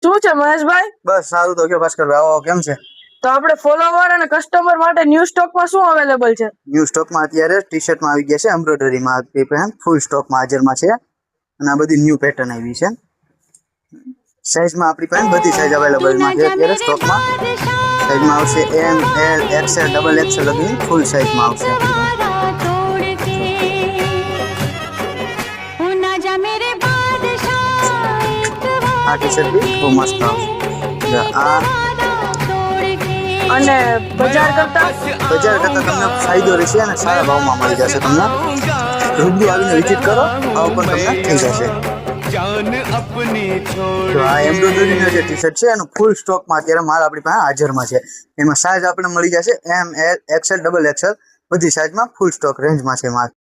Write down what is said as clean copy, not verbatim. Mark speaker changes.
Speaker 1: શું છે મહેશભાઈ?
Speaker 2: બસ સારું તો કયો ભાસ્કરભાઈ, આવો કેમ છે?
Speaker 1: તો આપણે ફોલોવર અને કસ્ટમર માટે ન્યૂ સ્ટોકમાં શું અવેલેબલ છે?
Speaker 2: ન્યૂ સ્ટોકમાં અત્યારે ટી શર્ટમાં આવી ગયા છે, એમ્બ્રોઇડરીમાં ફૂલ સ્ટોકમાં હાજરમાં છે અને આ બધી ન્યૂ પેટર્ન આવી છે. સાઈઝમાં આપણી પાસે બધી સાઈઝ અવેલેબલમાં છે અત્યારે સ્ટોકમાં. સાઈઝમાં આવશે એમ, એલ, એક્સએલ, ડબલ એક્સએલ લગીની ફૂલ સાઈઝમાં આવશે આપણી પાસે. આ ટી શર્ટ બી બહુ મસ્ત આવશે. આ
Speaker 1: અને બજાર કરતા
Speaker 2: તમને ફાયદો રહેશે અને સારા ભાવમાં મળી જશે. તમને રૂબરૂ આવીને વિઝિટ કરો, ભાવ પણ તમને થઈ જશે. તો આ એમ્બ્રોઇડરીનો જે ટી શર્ટ છે એનો ફૂલ સ્ટોકમાં અત્યારે માલ આપણી પાસે હાજરમાં છે. એમાં સાઈઝ આપણે મળી જશે એમ, એલ, એક્સએલ, ડબલ એક્સએલ બધી સાઈઝમાં ફૂલ સ્ટોક રેન્જમાં છે માલ.